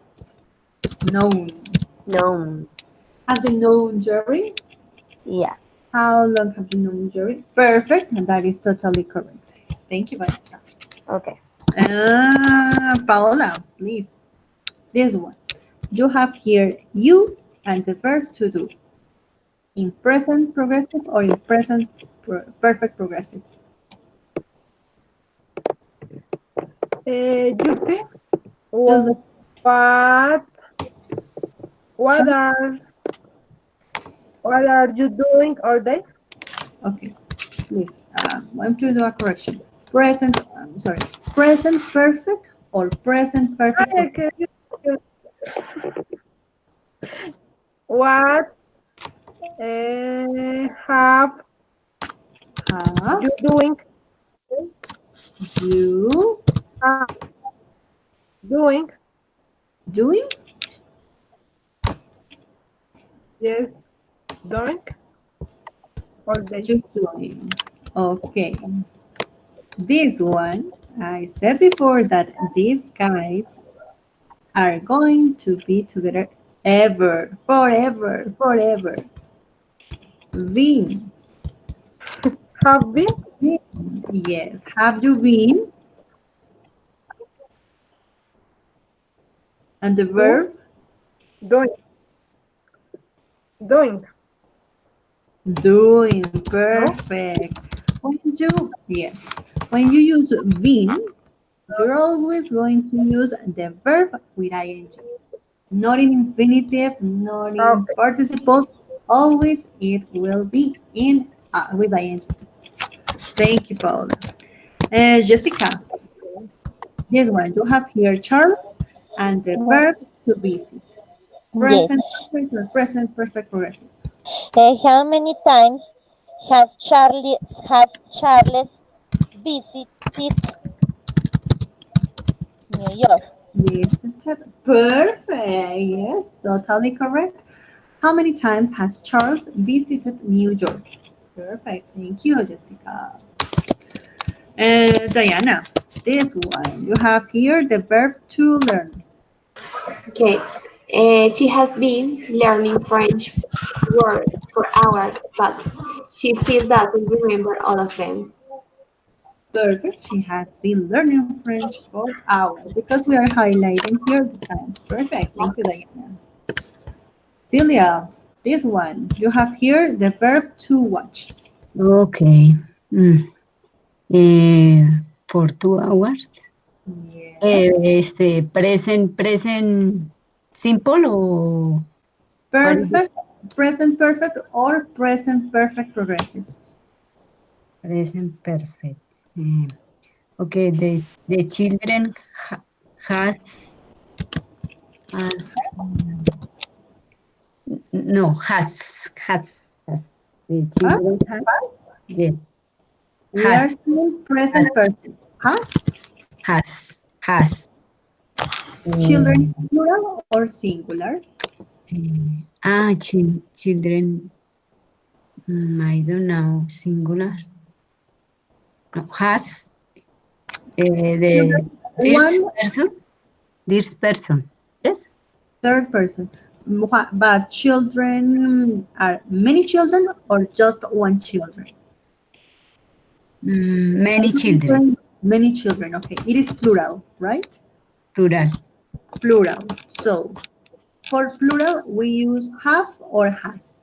Known. No. Have you known Jerry? Yeah. How long have you known Jerry? Perfect, and that is totally correct. Thank you, Vanessa. Okay. Paola, please. This one. You have here you and the verb to do. In present progressive or in present perfect progressive? Yuki, To what what are what are you doing all day? Okay, please. I want to do a correction. Present, I'm sorry, present perfect or present perfect? Ay, what have Have you doing you uh, doing? doing? Yes, doing all day. Just doing. Okay. This one, I said before that these guys are going to be together ever, forever, forever. Been. Have been Yes. Have you been? And the do verb? doing doing. Doing. No? Perfect. Yes. When you use been, you're always going to use the verb with ing. Not in infinitive, not in Okay. participle. Always it will be in with ing. Thank you, Paula. Jessica, this one you have here Charles and the verb to visit. Yes. Present perfect or present perfect progressive. How many times has Charles visited New York? Visited. Perfect. Yes, totally correct. How many times has Charles visited New York? Perfect. Thank you, Jessica. Diana, this one. You have here the verb to learn. Okay. She has been learning French words for hours, but she still doesn't remember all of them. Perfect. She has been learning French for hours because we are highlighting here the time. Perfect. Thank you, Diana. Celia, this one. You have here the verb to watch. Okay. Mm. For 2 hours. Yes. Present simple o what is it? Perfect, present perfect, or present perfect progressive. Present perfect. Okay, the children has uh, no has has the Huh? children has Yeah. We are Has. seeing present Has. perfect. Has. Has. Children Um, is plural or singular? children. I don't know. Singular. No, has. The first One person. This person. Yes. third person. But children are many children or just one children? Many children. Many children. Okay, it is plural, right? Plural. Plural. So for plural, we use have or has.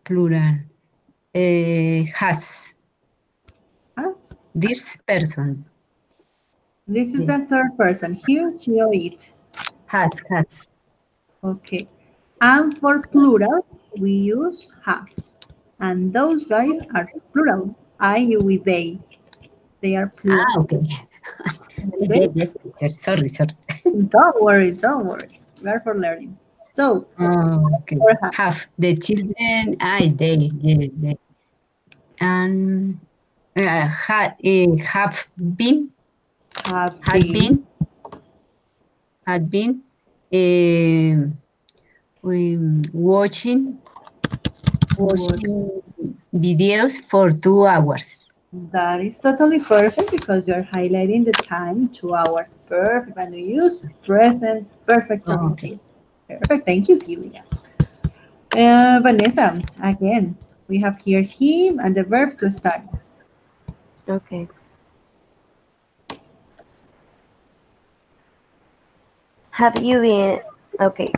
Plural. Has. Has. This person. This is Yes. the third person. Here, she or it. Has. Has. Okay. And for plural, we use have. And those guys are plural. I, you, we, they. They are plural. Okay. Okay? Yes, teacher. Sorry, sorry. Don't worry, don't worry. We are for learning. So, Okay. or have. Have the children. They. And have been, Have has been. been, had been um, watching videos for 2 hours. That is totally perfect because you're highlighting the time, 2 hours. Perfect. And you use present perfect Oh, okay. organization. Perfect. Thank you, Celia. Vanessa, again, we have here him and the verb to start. Okay. Have you been okay?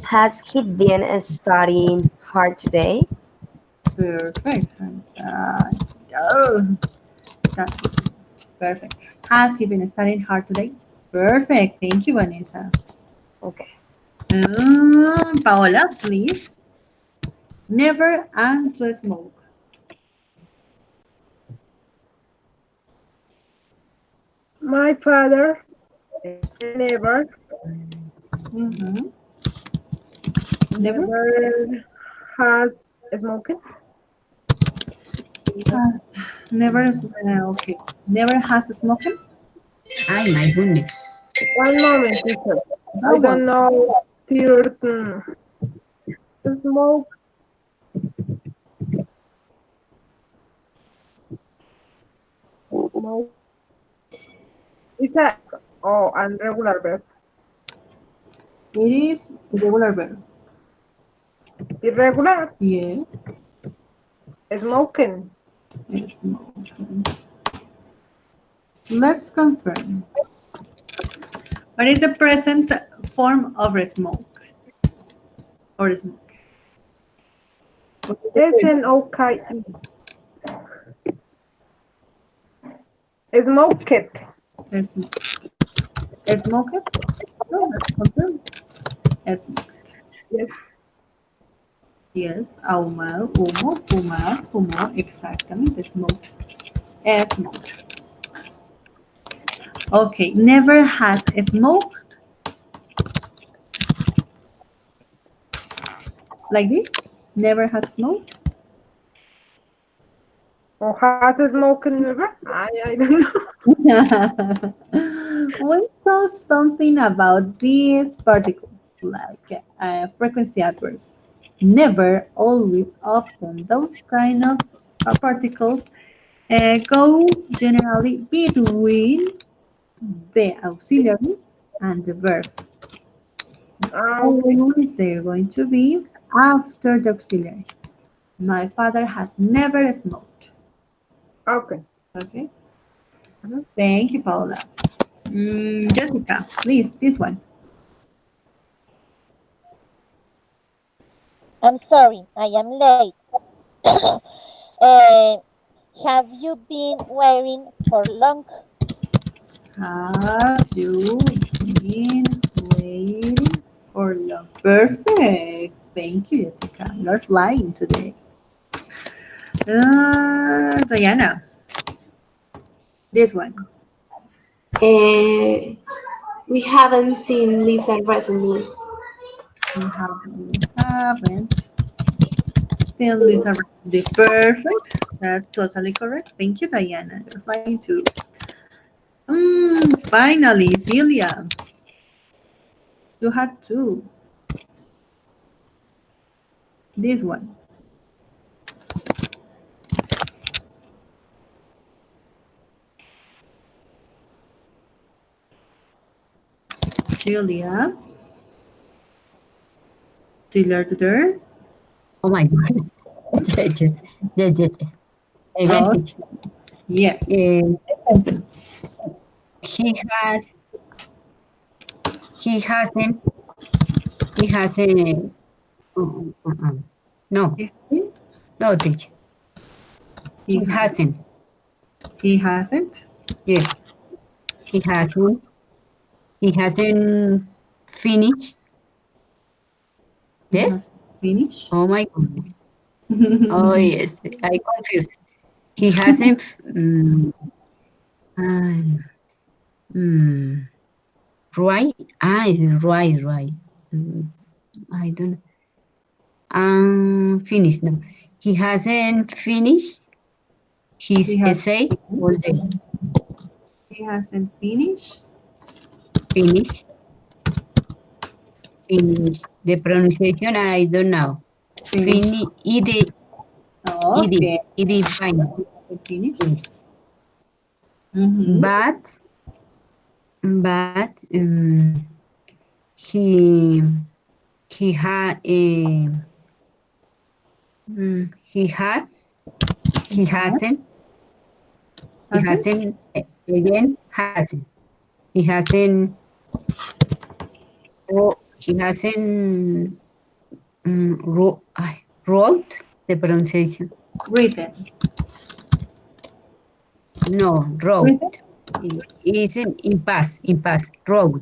Has he been studying hard today? Perfect. Oh, that's perfect. Has he been studying hard today? Perfect. Thank you, Vanessa. Okay. Paola, please. Never and to smoke. My father never, Mm-hmm. Never never has smoked. has. Never. Okay. Never has smoking. Ay, my goodness. One moment, teacher. I No one. don't know. Certain smoke. Smoke. It's a unregular verb. It is irregular verb. Irregular. Yes. Smoking. Smoking. Let's confirm. What is the present form of a smoke? Or smoke? SNOKE. Smoked. Smoke. Smoke it? No, let's confirm. Smoke. Yes. Yes. Ahumado, humo, fumar, fumó. Exactamente. Smoked. Smoked. Okay. Never has smoked. Like this? Never has smoked? Or has smoking never? I don't know. We thought something about these particles, like frequency adverbs. Never, always, often. Those kind of particles go generally between the auxiliary and the verb. Okay. Always they're going to be after the auxiliary. My father has never smoked. Okay. Okay. Mhm. Thank you, Paula. Jessica, please, this one. I'm sorry, I am late. uh, have you been waiting for long? Have you been waiting for long? Perfect. Thank you, Jessica. You're flying today. Diana, this one. We haven't seen Lisa recently. We haven't Still, Lisa, the perfect. That's totally correct. Thank you, Diana. You're flying too. Finally, Celia. You had two. This one. Celia. Celia there. Oh my God. Yes. Again, Oh, teacher. yes. Uh, Sentence. he has, he hasn't, he hasn't, no, no, teacher. He He has. hasn't. He hasn't. Yes, he hasn't. He hasn't finished. He Yes? has finished. Oh my goodness. Oh yes, I confused. He hasn't. Uh, mm, right? Ah, it's right. Mm, I don't. Finished. No, he hasn't finished his He has. essay all day. He hasn't finished. Finish. Finish. The pronunciation I don't know. Finished. Okay. Ed final. Finished. Yes. Mm-hmm. But he he had he has he hasn't he Hasn't. hasn't again hasn't he hasn't he hasn't wrote the pronunciation. Written. No, Written. wrote. It's in past. Wrote.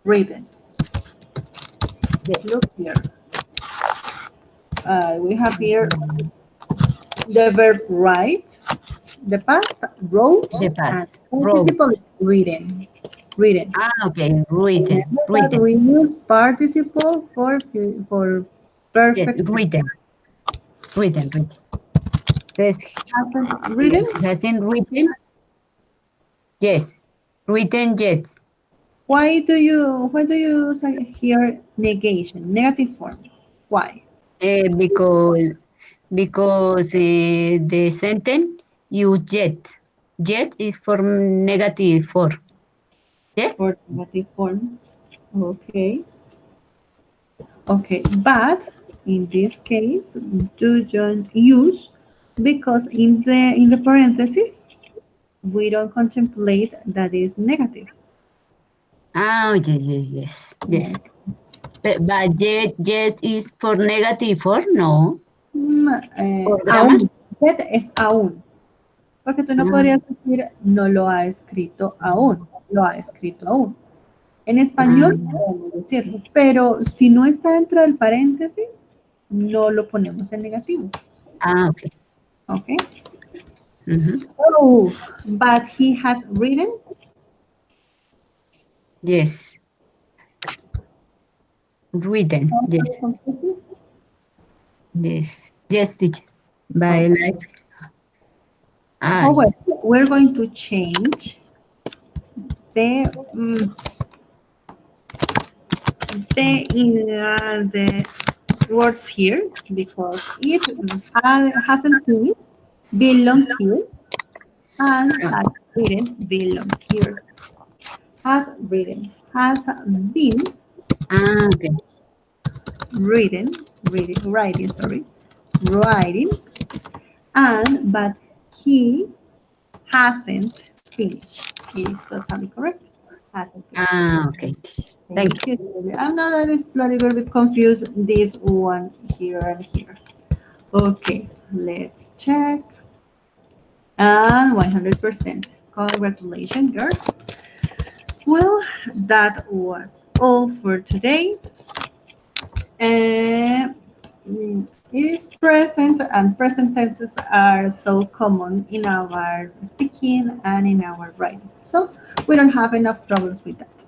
Written. Yes. Look here. We have here the verb write, the past wrote, The and past. Wrote. participle is written. Written. Okay, written. Remember that Written. we use participle for Yes, perfect. written. Yes, Hasn't written. he hasn't written. Yes, written yet. Why do you say here negation, negative form? Why? Because the sentence you yet is for negative for. Yes. For negative form. Okay. Okay. But in this case, do not use because in the parentheses we don't contemplate that is negative. Oh yes. Like, But yet is for negative for no for grammar. aún. That es aún. Porque tú no Ah, podrías decir no lo ha escrito aún. Lo ha escrito aún. En ah, español podemos decirlo, pero si no está dentro del paréntesis, no lo ponemos en negativo. okay. Okay. Mhm. So, but he has written. Yes, written. Yes, teacher. By Okay. like Oh, I. well, we're going to change the the words here because it hasn't finished belongs here and has written belongs here. Has written, has been Okay. writing, and but he hasn't finished. Is totally correct. Hasn't finished. Okay. Thank you. Thank you. I'm not a little bit confused this one here and here. Okay, let's check. And 100%. Congratulations, girls. Well, that was all for today. It is present, and present tenses are so common in our speaking and in our writing. So we don't have enough problems with that.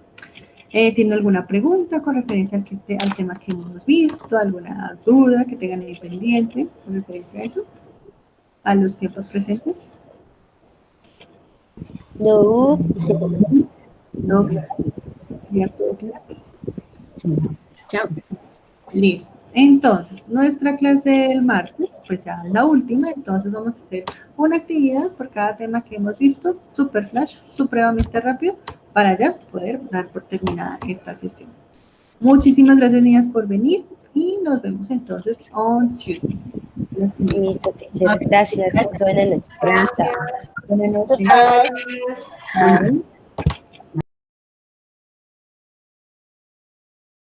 ¿Tienen alguna pregunta con referencia al tema que hemos visto? ¿Alguna duda que tengan ahí pendiente con referencia a eso? ¿A los tiempos presentes? No. No, ya todo claro. Sí. Chao. Listo. Entonces, nuestra clase del martes, pues ya es la última, entonces vamos a hacer una actividad por cada tema que hemos visto, super flash, supremamente rápido, para ya poder dar por terminada esta sesión. Muchísimas gracias, niñas, por venir y nos vemos entonces on Tuesday. Listo, teacher. Ok. Gracias. Gracias. Buenas noches. Gracias. Chao. Buenas noches. Goodbye. Adiós. Bye.